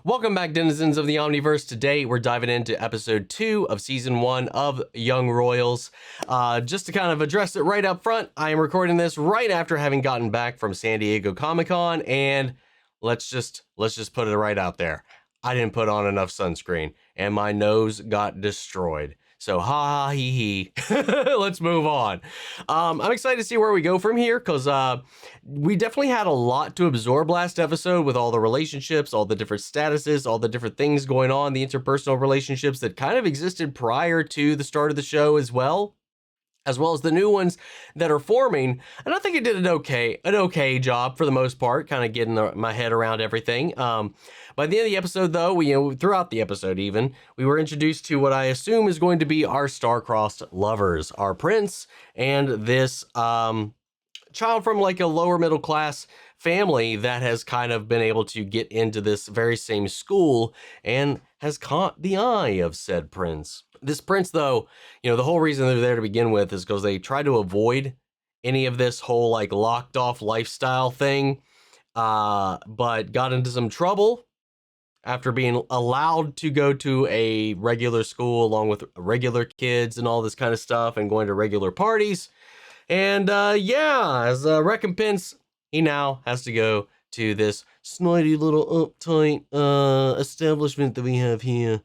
Welcome back, denizens of the Omniverse. Today, we're diving into episode 2 of season 1 of Young Royals. Just to kind of address it right up front, I am recording this right after having gotten back from San Diego Comic-Con, and let's just put it right out there. I didn't put on enough sunscreen, and my nose got destroyed. So ha ha hee hee. Let's move on. I'm excited to see where we go from here because we definitely had a lot to absorb last episode with all the relationships, all the different statuses, all the different things going on, the interpersonal relationships that kind of existed prior to the start of the show as well as the new ones that are forming. And I think it did an okay job for the most part, kind of getting my head around everything. By the end of the episode, though, throughout the episode even, we were introduced to what I assume is going to be our star-crossed lovers, our prince and this child from like a lower middle class family that has kind of been able to get into this very same school and has caught the eye of said prince. This prince, though, the whole reason they're there to begin with is because they try to avoid any of this whole like locked off lifestyle thing, but got into some trouble after being allowed to go to a regular school along with regular kids and all this kind of stuff and going to regular parties. And as a recompense, he now has to go to this snotty little uptight establishment that we have here.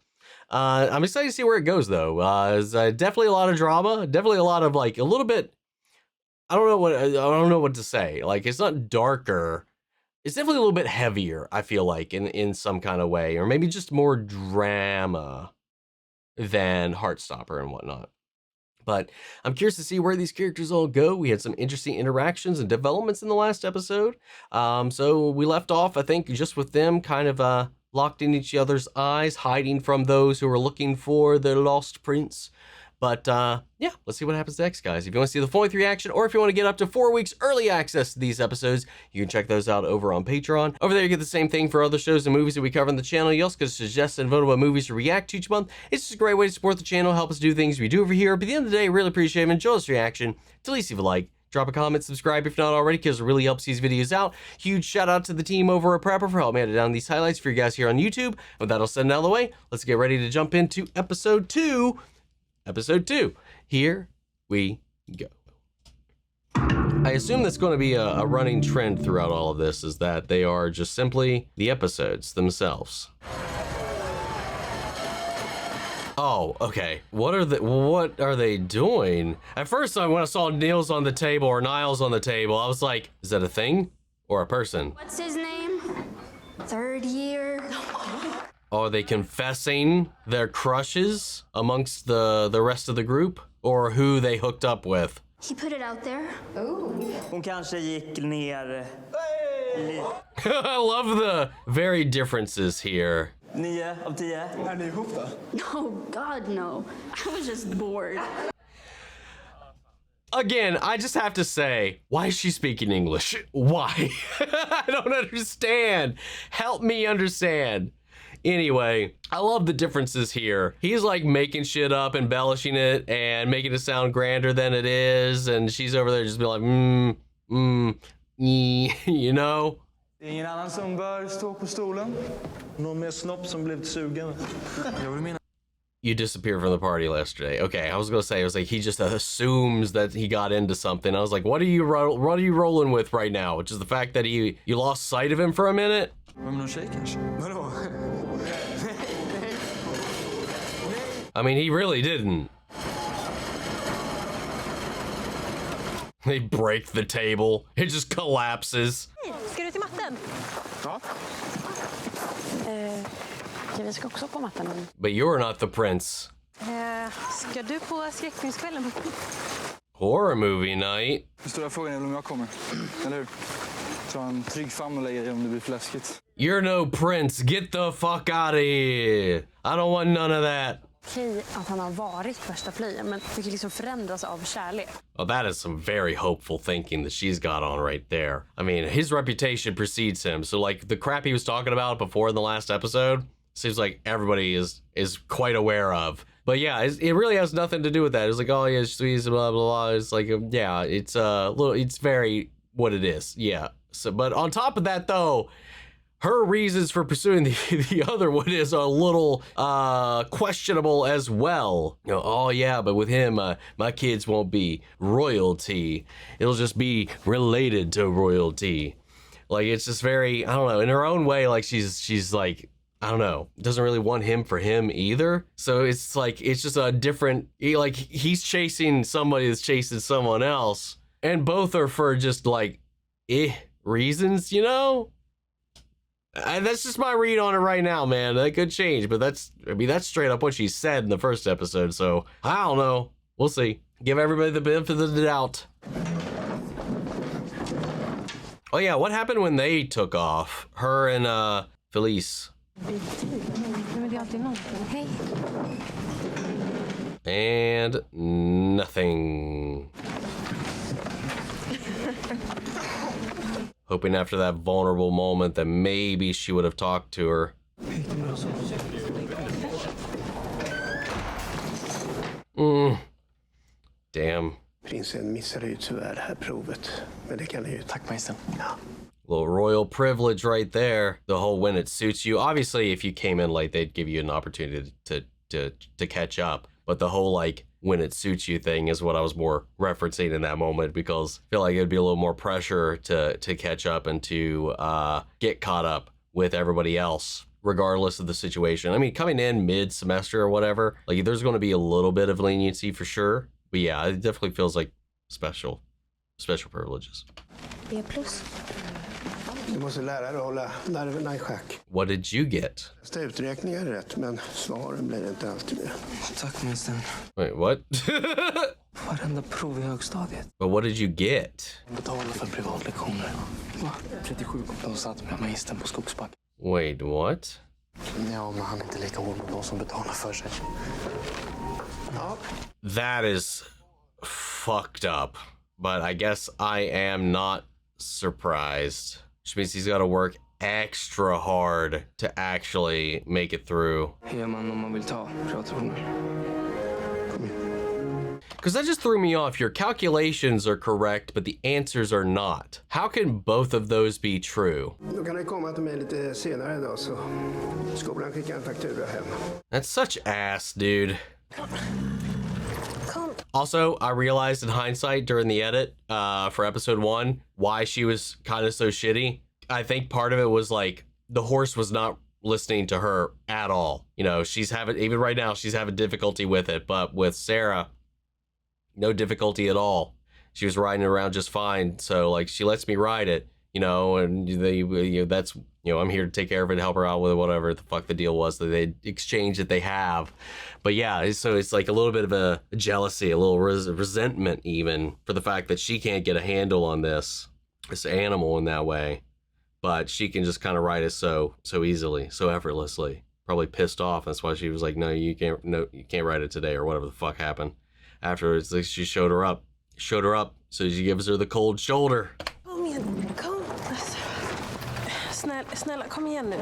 I'm excited to see where it goes, though. It's definitely a lot of drama, definitely a lot of like a little bit. I don't know what to say. Like, it's not darker. It's definitely a little bit heavier, I feel like, in some kind of way, or maybe just more drama than Heartstopper and whatnot. But I'm curious to see where these characters all go. We had some interesting interactions and developments in the last episode. So we left off, I think, just with them kind of locked in each other's eyes, hiding from those who are looking for their lost prince. But let's see what happens next, guys. If you want to see the full length reaction, or if you want to get up to 4 weeks early access to these episodes, you can check those out over on Patreon. Over there, you get the same thing for other shows and movies that we cover on the channel. You also get to suggest and vote what movies to react to each month. It's just a great way to support the channel, help us do things we do over here. But at the end of the day, really appreciate it. Enjoy this reaction. To at least leave a like, drop a comment, subscribe if not already, because it really helps these videos out. Huge shout out to the team over at Prepper for helping me edit down these highlights for you guys here on YouTube. With that all said and out of the way, let's get ready to jump into episode 2. Episode 2. Here we go. I assume that's going to be a running trend throughout all of this, is that they are just simply the episodes themselves. Oh, okay. What are they doing? At first, when I saw Niles on the table, I was like, is that a thing or a person? What's his name? Third year. Are they confessing their crushes amongst the rest of the group, or who they hooked up with? He put it out there. Hon kanske gick ner. I love the very differences here. 9 av 10. Är ni ihop då? No, God, no. I was just bored. Again, I just have to say, why is she speaking English? Why? I don't understand. Help me understand. Anyway, I love the differences here. He's like making shit up, embellishing it, and making it sound grander than it is. And she's over there just being like, you know? Det är ingen annan som bör stå på stolen. Någon mer snopp som blev sugen. You disappeared from the party yesterday. Okay, I was gonna say, he just assumes that he got into something. I was like, what are you rolling with right now? Which is the fact that you lost sight of him for a minute. Vem någon tjej kanske? Vadå? I mean, he really didn't. They break the table. It just collapses. Ska du till matten? Ja. Vi ska också på matten. But you're not the prince. Ska du på skräckfilmskvällen? Horror movie night? Den stora frågan är väl om jag kommer. Eller hur? Ta en trygg famn och lägga dig om det blir för läskigt. You're no prince. Get the fuck out of here. I don't want none of that. Okej att han har varit första flygen, men det kan liksom förändras av kärlek. Well, that is some very hopeful thinking that she's got on right there. I mean, his reputation precedes him. So like the crap he was talking about before in the last episode, seems like everybody is quite aware of. But yeah, it really has nothing to do with that. It's like, oh yeah, she's blah, blah, blah. It's like, yeah, it's it's very what it is. Yeah. So, but on top of that though, her reasons for pursuing the other one is a little questionable as well. You know, oh yeah, but with him, my kids won't be royalty. It'll just be related to royalty. Like, it's just very, I don't know, in her own way, like she's like, I don't know, doesn't really want him for him either. So it's like, it's just a different, like, he's chasing somebody that's chasing someone else, and both are for just like reasons, you know? That's just my read on it right now, man. That could change, but that's straight up what she said in the first episode, so I don't know. We'll see. Give everybody the benefit of the doubt. Oh yeah, what happened when they took off? Her and Felice. And nothing. Hoping after that vulnerable moment that maybe she would have talked to her. Damn. Prinsen missade ju tyvärr det här provet, men det kan ni ju. Tack, magistern. Ja. Little royal privilege right there. The whole when it suits you. Obviously, if you came in late, they'd give you an opportunity to catch up. But the whole like when it suits you thing is what I was more referencing in that moment, because I feel like it'd be a little more pressure to catch up and to get caught up with everybody else, regardless of the situation. I mean, coming in mid-semester or whatever, like there's going to be a little bit of leniency for sure. But yeah, it definitely feels like special privileges. B+. Du måste lära dig att hålla nerverna i schack. What did you get? Nästa uträkning är rätt, men svaren blir inte alltid det. Tack, magistern. Wait, what? Varenda prov i högstadiet. But what did you get? Betala för privatlektioner. Va? 37 kom satt med magistern på Skogsbacken. Wait, what? Ja, men han är inte lika hård mot de som betalar för sig. Ja. That is fucked up. But I guess I am not surprised. Which means he's got to work extra hard to actually make it through. Gör man om man vill ta privatlektioner. Because that just threw me off. Your calculations are correct, but the answers are not. How can both of those be true? Då kan det komma till mig lite senare idag, så skolan skickar en faktura hem. That's such ass, dude. Also, I realized in hindsight during the edit for episode 1 why she was kind of so shitty. I think part of it was like the horse was not listening to her at all. You know, even right now, she's having difficulty with it. But with Sarah, no difficulty at all. She was riding around just fine. So like, she lets me ride it, you know, and that's, you know, I'm here to take care of it, help her out with it, whatever the fuck the deal was that they exchange that they have. But yeah, so it's like a little bit of a jealousy, a little resentment even for the fact that she can't get a handle on this animal in that way. But she can just kind of ride it so easily, so effortlessly. Probably pissed off. That's why she was like, no, you can't ride it today, or whatever the fuck happened. Afterwards, like, she showed her up, so she gives her the cold shoulder. Kom igen, kom. Snälla, kom igen nu.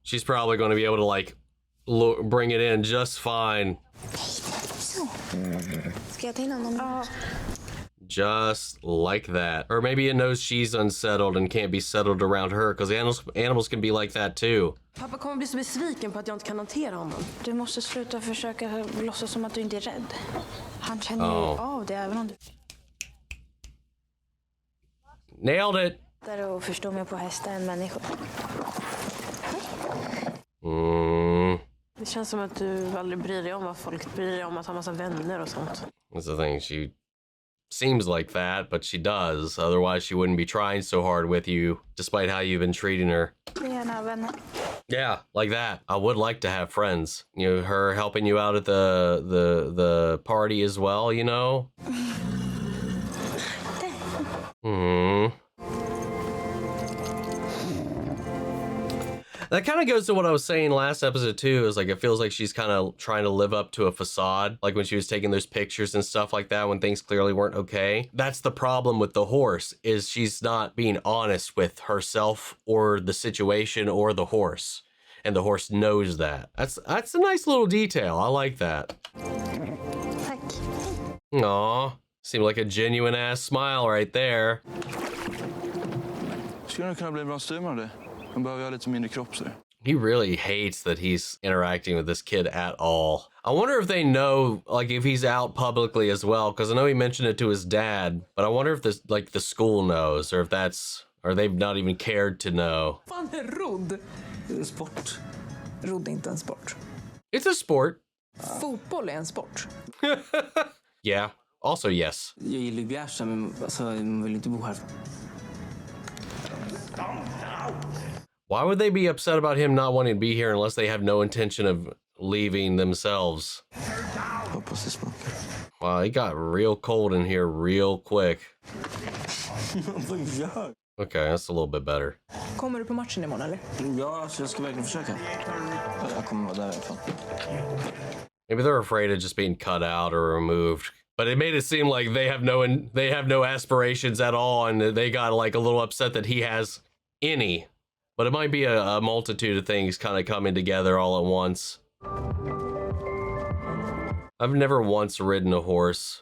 She's probably going to be able to like bring it in just fine. Ska jag ta in honom? Just like that. Or maybe it knows she's unsettled and can't be settled around her, because animals can be like that too. Pappa kommer bli så besviken på att jag inte kan hantera honom. Du måste sluta försöka låtsas som att du inte är rädd. Han känner ju av det även om du... Nailed it! Där och förstå mig på hästar än människor. Det känns som att du aldrig bryr dig om vad folk bryr dig om, att ha massa vänner och sånt. That's the thing, she seems like that, but she does. Otherwise, she wouldn't be trying so hard with you, despite how you've been treating her. Gärna vänner. Yeah, like that. I would like to have friends. You know, her helping you out at the party as well, you know? That kind of goes to what I was saying last episode too, is like it feels like she's kind of trying to live up to a facade, like when she was taking those pictures and stuff like that when things clearly weren't okay. That's the problem with the horse, is she's not being honest with herself or the situation or the horse, and the horse knows that. That's a nice little detail. I like that. Tack. Aw, seemed like a genuine ass smile right there. Skulle du kunna bli bra styrman av det? Man behöver ha lite mindre kropp så. He really hates that he's interacting with this kid at all. I wonder if they know, like, if he's out publicly as well, because I know he mentioned it to his dad, but I wonder if this, like, the school knows, or if that's, or they've not even cared to know. Fan är rodd? Sport. Rodd är inte en sport. It's a sport. Fotboll är en sport. Yeah. Also, yes. Jag gillar Bjärsa, men alltså, man vill inte bo här. Why would they be upset about him not wanting to be here unless they have no intention of leaving themselves? Hoppas det smakar. Wow, it got real cold in here real quick. Okay, that's a little bit better. Kommer du på matchen imorgon eller? Ja, alltså, jag ska verkligen försöka. Jag kommer vara där i alla fall. Maybe they're afraid of just being cut out or removed. But it made it seem like they have no aspirations at all, and they got like a little upset that he has any. But it might be a multitude of things kind of coming together all at once. I've never once ridden a horse.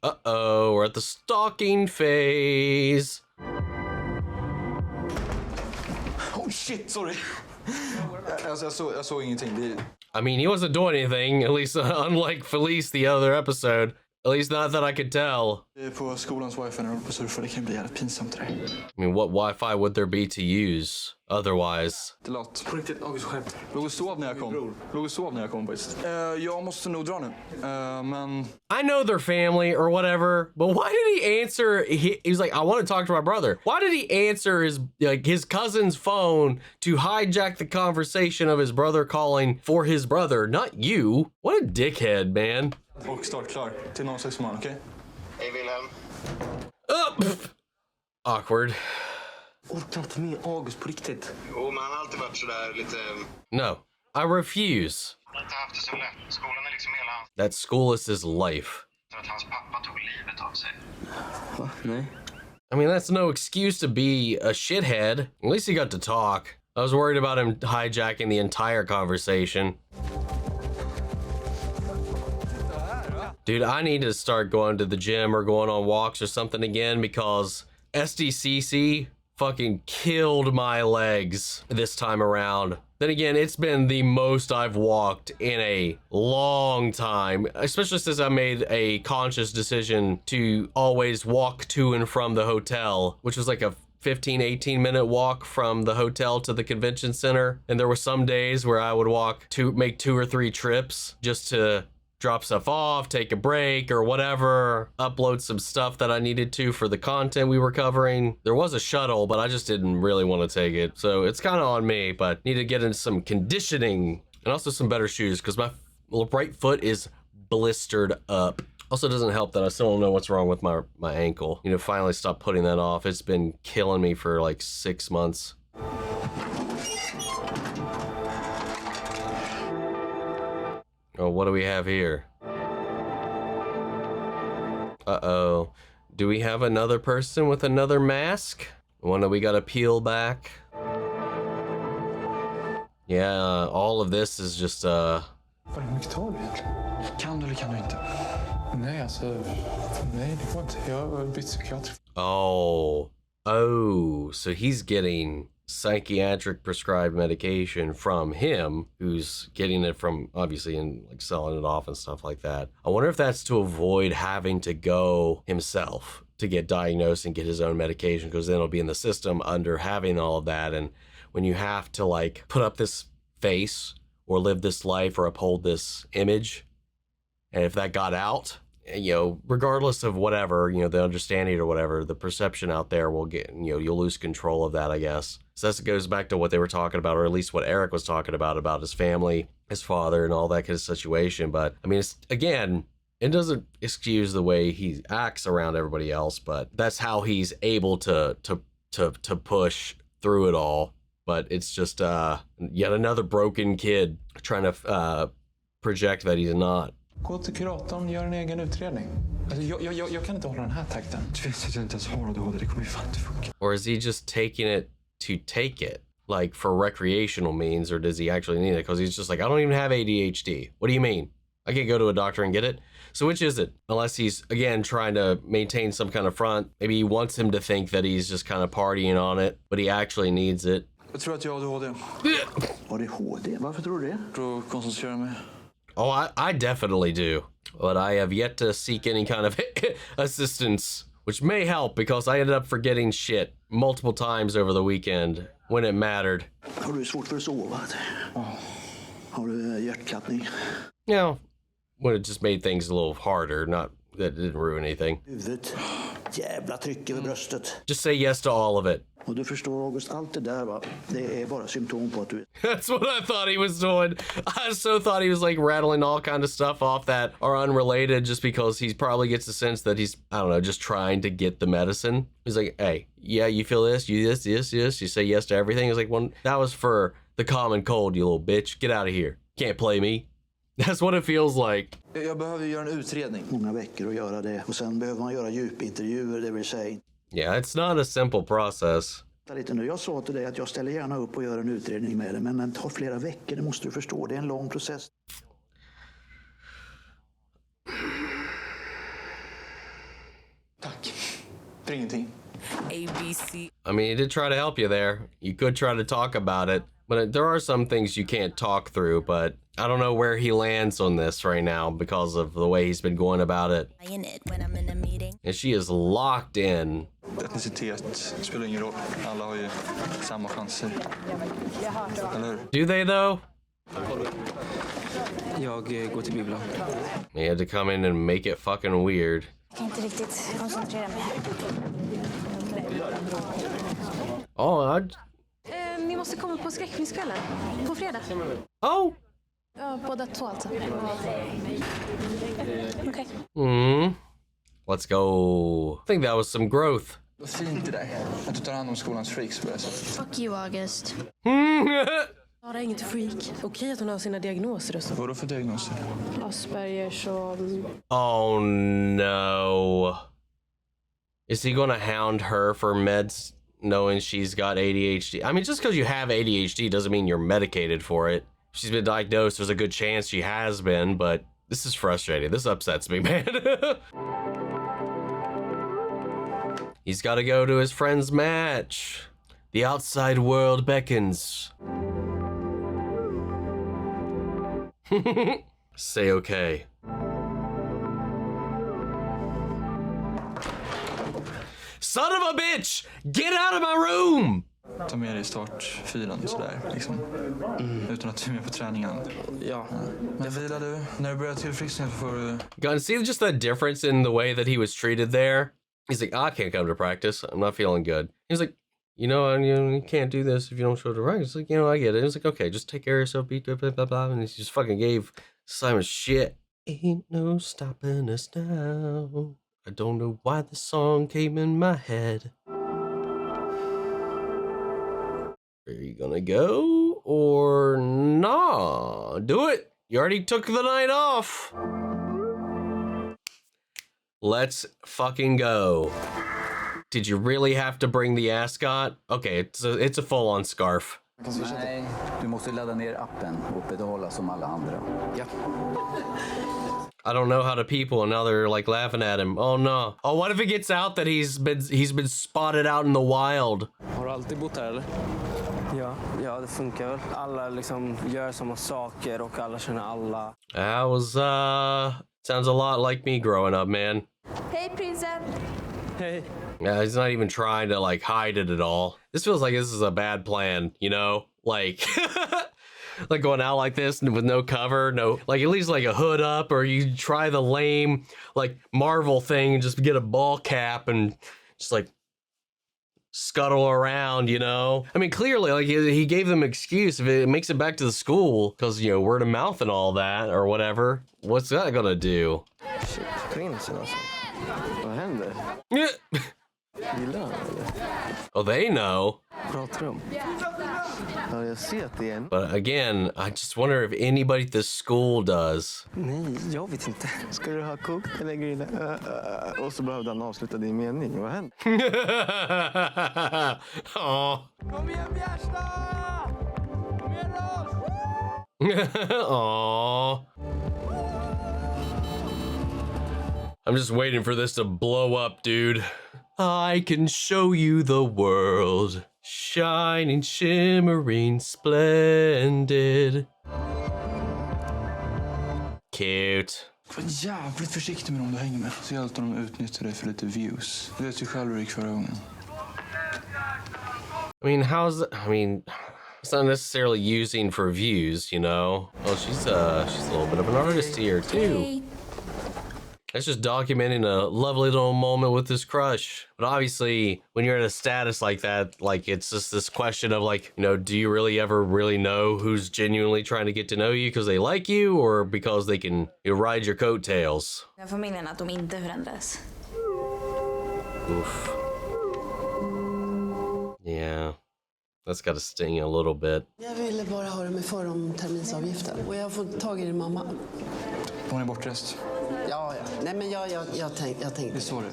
Uh-oh, we're at the stalking phase. Oh shit, sorry. Jag såg ingenting. I mean, he wasn't doing anything, at least unlike Felice the other episode. At least not that I could tell. På skolans wifi när de på surfa, det kan bli jävligt pinsamt till dig. I mean, what Wi-Fi would there be to use otherwise? Det låt. På riktigt, August skämt. Låg och sov när jag kom faktiskt. Jag måste nog dra nu. Men... I know they're family or whatever, but why did he answer? He was like, I want to talk to my brother. Why did he answer his cousin's phone to hijack the conversation of his brother calling for his brother, not you? What a dickhead, man. Och startklar till 06 man, okej? Hej Wilhelm. Awkward. Orkar inte med August på riktigt. Jo, men han har alltid varit sådär lite... No, I refuse. Han har inte haft det så lätt. Skolan är liksom hela hans... That school is his life. Att hans pappa tog livet av sig. Va? Nej. I mean, that's no excuse to be a shithead. At least he got to talk. I was worried about him hijacking the entire conversation. Dude, I need to start going to the gym or going on walks or something again because SDCC fucking killed my legs this time around. Then again, it's been the most I've walked in a long time, especially since I made a conscious decision to always walk to and from the hotel, which was like a 18 minute walk from the hotel to the convention center. And there were some days where I would make 2 or 3 trips just to drop stuff off, take a break or whatever, upload some stuff that I needed to for the content we were covering. There was a shuttle, but I just didn't really want to take it. So it's kind of on me, but need to get into some conditioning and also some better shoes because my right foot is blistered up. Also doesn't help that I still don't know what's wrong with my ankle. You know, finally stopped putting that off. It's been killing me for like 6 months. Oh, what do we have here? Uh-oh. Do we have another person with another mask? One that we gotta peel back? Yeah, all of this is just, Hur mycket tar du egentligen? Kan du eller kan du inte? Nej, alltså... Nej, det går inte. Jag har bytt psykiater. Oh, so he's getting psychiatric prescribed medication from him, who's getting it from obviously and like selling it off and stuff like that. I wonder if that's to avoid having to go himself to get diagnosed and get his own medication, because then it'll be in the system under having all of that. And when you have to like put up this face or live this life or uphold this image, and if that got out, you know, regardless of whatever, you know, the understanding or whatever, the perception out there will get, you know, you'll lose control of that, I guess. So that goes back to what they were talking about, or at least what Eric was talking about his family, his father, and all that kind of situation. But I mean, it's, again, it doesn't excuse the way he acts around everybody else, but that's how he's able to push through it all. But it's just yet another broken kid trying to project that he's not. Gå till kuratorn, gör en egen utredning. Alltså, jag kan inte hålla den här takten. Du vet att jag inte ens har ADHD, det kommer ju fan inte funka. Or is he just taking it to take it? Like for recreational means, or does he actually need it? Because he's just like, I don't even have ADHD. What do you mean? I can't go to a doctor and get it. So which is it? Unless he's, again, trying to maintain some kind of front. Maybe he wants him to think that he's just kind of partying on it, but he actually needs it. Jag tror att jag har ADHD. ADHD? Varför tror du det? För att koncentrera mig. Oh, I definitely do. But I have yet to seek any kind of assistance, which may help because I ended up forgetting shit multiple times over the weekend when it mattered. Har du svårt för att sova? Har du hjärtklappning? You know, when it just made things a little harder, not that it didn't ruin anything. Huvudet? Jävla tryck över bröstet. Just say yes to all of it. Och du förstår, August, allt det där, va? Det är bara symptom på att du... That's what I thought he was doing. I so thought he was like rattling all kind of stuff off that are unrelated just because he probably gets the sense that he's, I don't know, just trying to get the medicine. He's like, hey, yeah, you feel this, you this. You say yes to everything. He's like, well, that was for the common cold, you little bitch. Get out of here. Can't play me. That's what it feels like. Jag behöver göra en utredning. Många veckor att göra det. Och sen behöver man göra djupintervjuer, det vill säga. Yeah, it's not a simple process. Lite nu. Jag sa till dig att jag ställer gärna upp och gör en utredning med det, men den tar flera veckor, det måste du förstå. Det är en lång process. Tack. För ingenting. ABC. I mean, he did try to help you there. You could try to talk about it, but there are some things you can't talk through, but I don't know where he lands on this right now because of the way he's been going about it. When I'm in a meeting. And she is locked in. Etnicitet spelar ingen roll. Alla har ju samma chanser. Eller hur? Do they though? Jag går till bibblan. He had to come in and make it fucking weird. Jag kan inte riktigt koncentrera mig. Oh, Ni måste komma på skräckfilmskvällen. På fredag. Oh! Ja, båda två alltså. Okej. Let's go. I think that was some growth. Vad fint det där. Att du tar hand om skolans freaks på det sättet. Fuck you, August. Sara är inget freak. Okej att hon har sina diagnoser och så. Vadå för diagnoser? Aspergers och... Oh no. Is he gonna hound her for meds knowing she's got ADHD? I mean, just because you have ADHD doesn't mean you're medicated for it. She's been diagnosed, there's a good chance she has been, but this is frustrating. This upsets me, man. He's got to go to his friend's match. The outside world beckons. Say okay. Son of a bitch! Get out of my room! Ta med dig startfilen sådär, liksom. Utan att du är med på träningen. Ja. Men vila du. När du börjar tillfriskna så får du... Gonna see just the difference in the way that he was treated there. He's like, I can't come to practice. I'm not feeling good. He's like, you can't do this if you don't show up to practice. Like, I get it. He's like, okay, just take care of yourself, be good, blah, blah, blah. And he just fucking gave Simon shit. Ain't no stopping us now. I don't know why the song came in my head. Are you gonna go or nah? Do it. You already took the night off. Let's fucking go. Did you really have to bring the ascot? Okay, it's a full-on scarf. Nej, du måste ladda ner appen och betala som alla andra. Ja. I don't know how to people, and now they're like laughing at him. Oh no. Oh, what if it gets out that he's been spotted out in the wild? Har du alltid bott här eller? Ja, det funkar väl. Alla liksom gör samma saker och alla känner alla. That was sounds a lot like me growing up, man. Hej prinsen! Hej. Yeah, he's not even trying to like hide it at all. This feels like this is a bad plan, you know? Like like going out like this with no cover, no, like at least like a hood up, or you try the lame like Marvel thing and just get a ball cap and just like scuttle around, you know? I mean, clearly, like he gave them an excuse if it makes it back to the school because, you know, word of mouth and all that or whatever. What's that gonna do? Shit, prinsen alltså. Vad händer? Gillar han eller? Oh, they know. Pratar de? Ja, jag ser att det är en... But again, I just wonder if anybody at the school does. Nej, jag vet inte. Ska du ha kokt eller grilla? Och så behövde han avsluta din mening. Vad händer? Aw. Kom igen, Bjärsta! Kom igen, Ross! Aw. I'm just waiting for this to blow up, dude. I can show you the world. Shining, shimmering, splendid. Cute. Var jävligt försiktig med dem du hänger med. Så hjälpte de utnyttja dig för lite views. Du vet ju själv hur det gick förra gången. I mean, it's not necessarily using for views, you know? Oh, she's a little bit of an artist here, too. That's just documenting a lovely little moment with this crush. But obviously, when you're at a status like that, like, it's just this question of, like, you know, do you really ever really know who's genuinely trying to get to know you because they like you or because they can ride your coattails? Den familjen att de inte förändras. Oof. Yeah. That's got to sting a little bit. Jag ville bara höra mig för om terminsavgiften. Och jag har fått tag i din mamma. Hon är bortrest. Ja. Nej, men jag tänkte. Visst var det?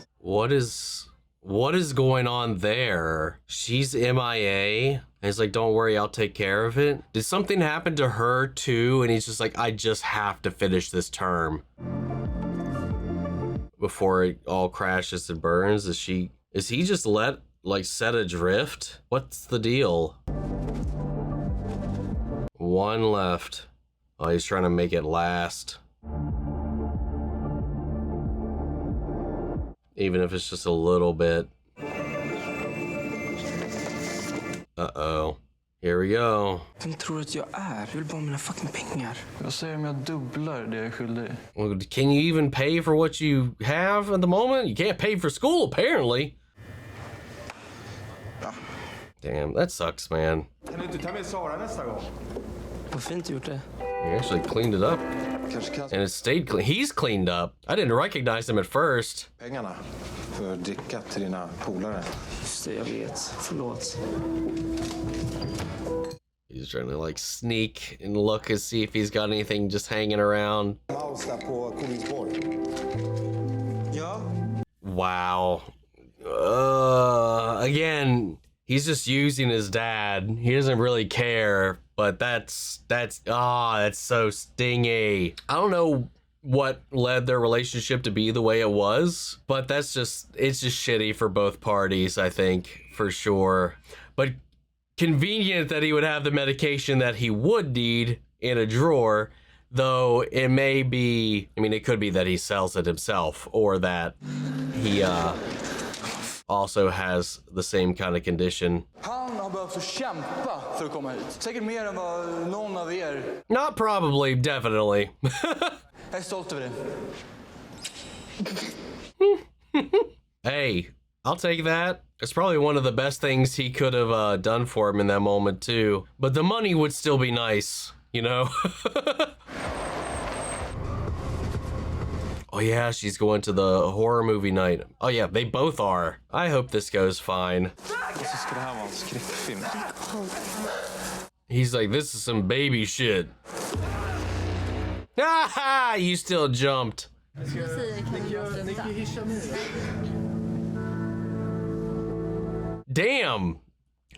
What is going on there? She's MIA. And he's like, don't worry, I'll take care of it. Did something happen to her too? And he's just like, I just have to finish this term before it all crashes and burns. Is he just set adrift? What's the deal? One left. Oh, he's trying to make it last. Even if it's just a little bit. Uh-oh. Here we go. Vem tror att jag är? Jag vill bara ha mina fucking pengar. Jag säger om jag dubblar det jag är skyldig. Well, can you even pay for what you have at the moment? You can't pay for school, apparently. Damn, that sucks, man. Kan du inte ta med Sara nästa gång? Vad fint gjort det. He actually cleaned it up. And it stayed clean. He's cleaned up. I didn't recognize him at first. Pengarna för dricka till dina polare. Just det, jag vet. Förlåt. He's trying to like sneak and look and see if he's got anything just hanging around. På Kolingsborg. Ja. Wow. Again, he's just using his dad. He doesn't really care, but that's so stingy. I don't know what led their relationship to be the way it was, but it's just shitty for both parties, I think, for sure. But convenient that he would have the medication that he would need in a drawer, though it may be, I mean, it could be that he sells it himself or that he also has the same kind of condition. Han har behövt kämpa för att komma hit. Säkert mer än vad någon av er. Not probably, definitely. Jag är stolt över det. Hey, I'll take that. It's probably one of the best things he could have done for him in that moment too. But the money would still be nice, you know? Oh yeah, she's going to the horror movie night. Oh yeah, they both are. I hope this goes fine. He's like, this is some baby shit. Ah, you still jumped. Damn.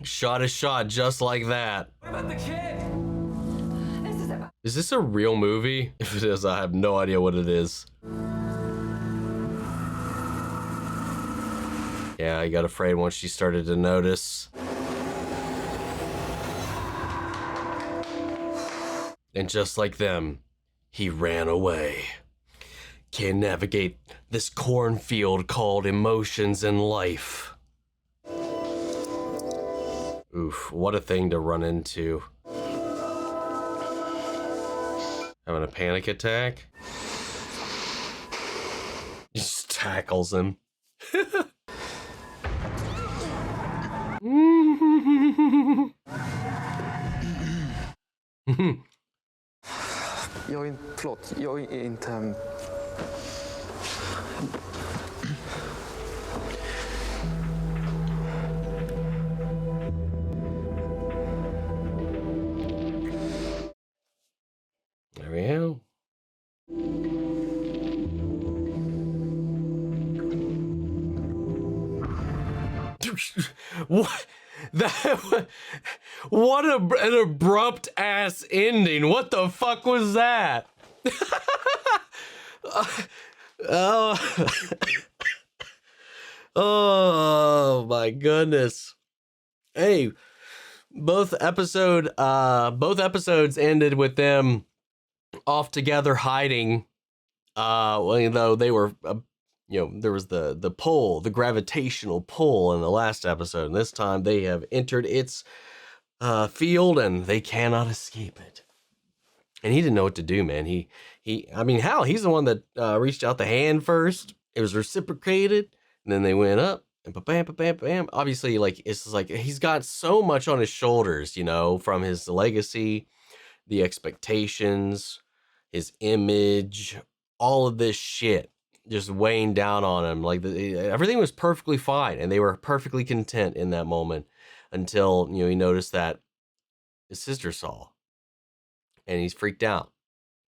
Shot a shot just like that. Is this a real movie? If it is, I have no idea what it is. Yeah, I got afraid once she started to notice. And just like them, he ran away. Can't navigate this cornfield called emotions and life. Oof, what a thing to run into. Having a panic attack? He just tackles him. Förlåt, jag är inte... There we go. What? What an abrupt ass ending. What the fuck was that? Oh, oh my goodness. Hey, both episodes ended with them off together hiding. Well, you know, they were, there was the pull, the gravitational pull in the last episode. And this time they have entered its field and they cannot escape it. And he didn't know what to do, man. I mean, hell, he's the one that reached out the hand first. It was reciprocated, and then they went up, and bam, bam, bam. Obviously, like, it's like he's got so much on his shoulders, you know, from his legacy, the expectations, his image, all of this shit just weighing down on him. Like, everything was perfectly fine, and they were perfectly content in that moment until, you know, he noticed that his sister saw. And he's freaked out,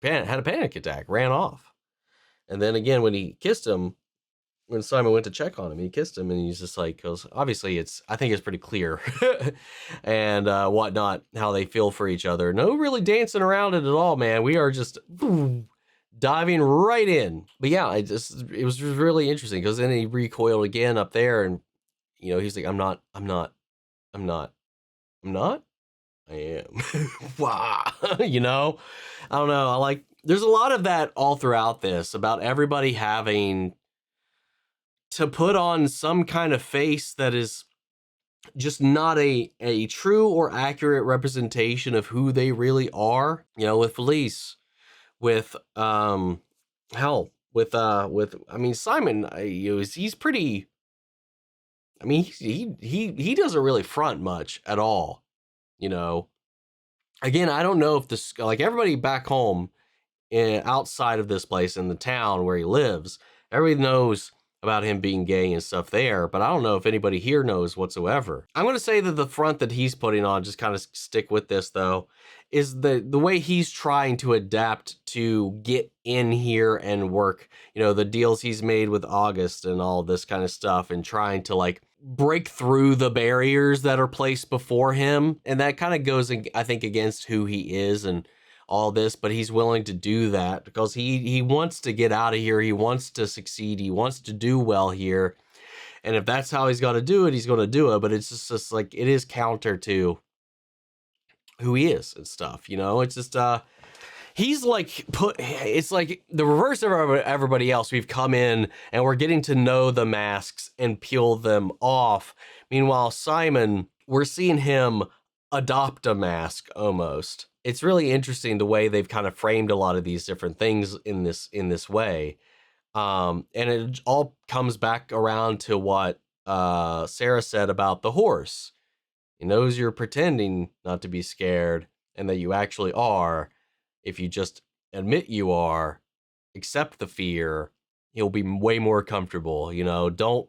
had a panic attack, ran off. And then again, when he kissed him, when Simon went to check on him, he kissed him, and he's just like, because obviously I think it's pretty clear and whatnot, how they feel for each other. No really dancing around it at all, man. We are just diving right in. But yeah, it was just really interesting because then he recoiled again up there, and, you know, he's like, I'm not. I am. Wow. You know, I don't know. There's a lot of that all throughout this about everybody having to put on some kind of face that is just not a true or accurate representation of who they really are. You know, with Felice, with I mean, Simon, he's pretty, I mean, he doesn't really front much at all. You know, again, I don't know if this, like, everybody back home outside of this place in the town where he lives, everybody knows about him being gay and stuff there, but I don't know if anybody here knows whatsoever. I'm going to say that the front that he's putting on, just kind of stick with this though, is the way he's trying to adapt to get in here and work, you know, the deals he's made with August and all this kind of stuff, and trying to, like, break through the barriers that are placed before him. And that kind of goes, I think, against who he is and all this, but he's willing to do that because he wants to get out of here. He wants to succeed. He wants to do well here. And if that's how he's got to do it, he's going to do it. But it's just like, it is counter to who he is and stuff, you know. It's just he's like it's like the reverse of everybody else. We've come in and we're getting to know the masks and peel them off. Meanwhile, Simon, we're seeing him adopt a mask almost. It's really interesting the way they've kind of framed a lot of these different things in this way. And it all comes back around to what Sarah said about the horse. He knows you're pretending not to be scared and that you actually are. If you just admit you are, accept the fear, he'll be way more comfortable. You know, don't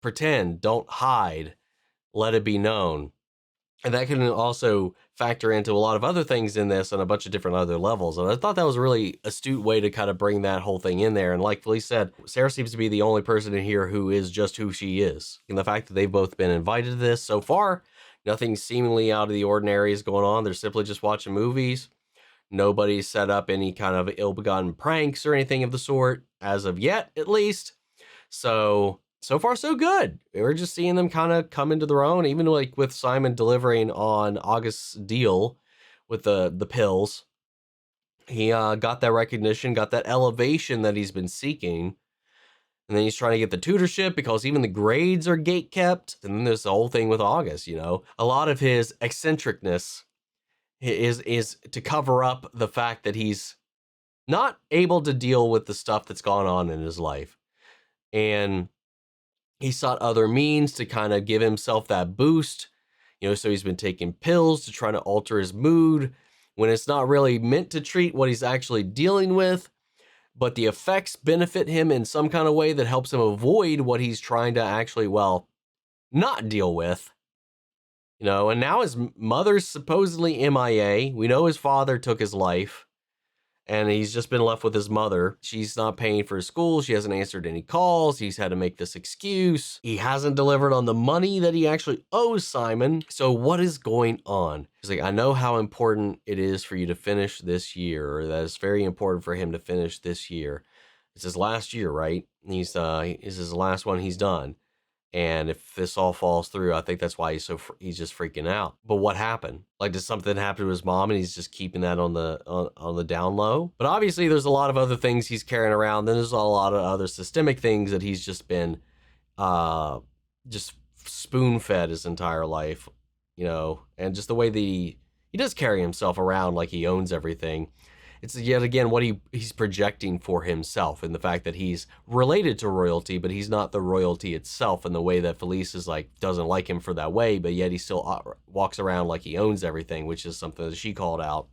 pretend, don't hide, let it be known. And that can also factor into a lot of other things in this on a bunch of different other levels. And I thought that was a really astute way to kind of bring that whole thing in there. And like Felice said, Sarah seems to be the only person in here who is just who she is. And the fact that they've both been invited to this so far, nothing seemingly out of the ordinary is going on. They're simply just watching movies. Nobody's set up any kind of ill-begotten pranks or anything of the sort, as of yet, at least. So far, so good. We're just seeing them kind of come into their own, even like with Simon delivering on August's deal with the pills. He got that recognition, got that elevation that he's been seeking. And then he's trying to get the tutorship because even the grades are gate kept. And then there's the whole thing with August, you know. A lot of his eccentricness is to cover up the fact that he's not able to deal with the stuff that's gone on in his life. And he sought other means to kind of give himself that boost, you know, so he's been taking pills to try to alter his mood when it's not really meant to treat what he's actually dealing with, but the effects benefit him in some kind of way that helps him avoid what he's trying to actually, well, not deal with. You know, and now his mother's supposedly MIA. We know his father took his life, and he's just been left with his mother. She's not paying for his school. She hasn't answered any calls. He's had to make this excuse. He hasn't delivered on the money that he actually owes Simon. So what is going on? He's like, I know how important it is for you to finish this year, or that it's very important for him to finish this year. It's his last year, right? This is his last one he's done. And if this all falls through, I think that's why he's just freaking out. But what happened? Like, did something happen to his mom and he's just keeping that on the down low? But obviously there's a lot of other things he's carrying around. Then there's a lot of other systemic things that he's just been just spoon-fed his entire life, you know, and just the way that he does carry himself around like he owns everything. It's yet again what he's projecting for himself, and the fact that he's related to royalty, but he's not the royalty itself, in the way that Felice is like, doesn't like him for that way, but yet he still walks around like he owns everything, which is something that she called out.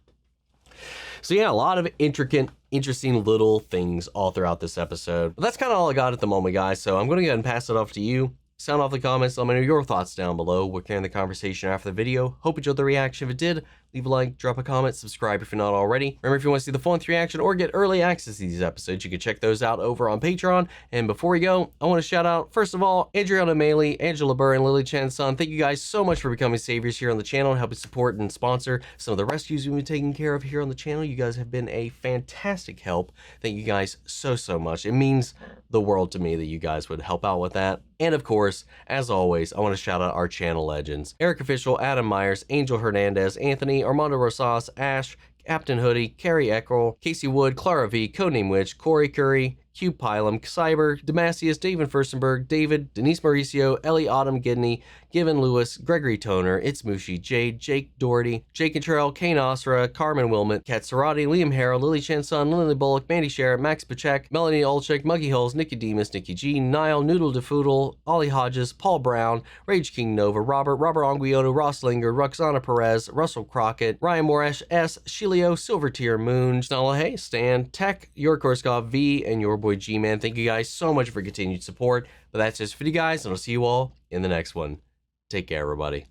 So yeah, a lot of intricate, interesting little things all throughout this episode. But that's kind of all I got at the moment, guys. So I'm going to go ahead and pass it off to you. Sound off the comments. Let me know your thoughts down below. We're carrying the conversation after the video. Hope you enjoyed the reaction. If it did, leave a like, drop a comment, subscribe if you're not already. Remember, if you want to see the full-length reaction or get early access to these episodes, you can check those out over on Patreon. And before we go, I want to shout out, first of all, Adriana Maley, Angela Burr, and Lily Chan-Sun. Thank you guys so much for becoming saviors here on the channel and helping support and sponsor some of the rescues we've been taking care of here on the channel. You guys have been a fantastic help. Thank you guys so much. It means the world to me that you guys would help out with that. And of course, as always, I want to shout out our channel legends: Eric Official, Adam Myers, Angel Hernandez, Anthony, Armando Rosas, Ash, Captain Hoodie, Carrie Eckrell, Casey Wood, Clara V, Codename Witch, Corey Curry, Hugh Pylum, Cyber, Demasius, David Furstenberg, David, Denise Mauricio, Ellie Autumn Gidney, Given Lewis, Gregory Toner, It's Mushi, Jade, Jake Doherty, Jake Cantrell, Kane Osra, Carmen Wilmot, Kat Serrati, Liam Harrell, Lily Chan-Sun, Lily Bullock, Mandy Sherritt, Max Pachek, Melanie Olchek, Muggy Hulls, Nikki Demus, Nikki G, Niall, Noodle DeFoodle, Ollie Hodges, Paul Brown, Rage King Nova, Robert Anguiono, Ross Linger, Roxana Perez, Russell Crockett, Ryan Moresh, S, Shilio, Silver Tier Moon, Snala Hay, Stan, Tech, Your Korskov, V, and your boy G-Man. Thank you guys so much for continued support. But that's just for you guys, and I'll see you all in the next one. Take care, everybody.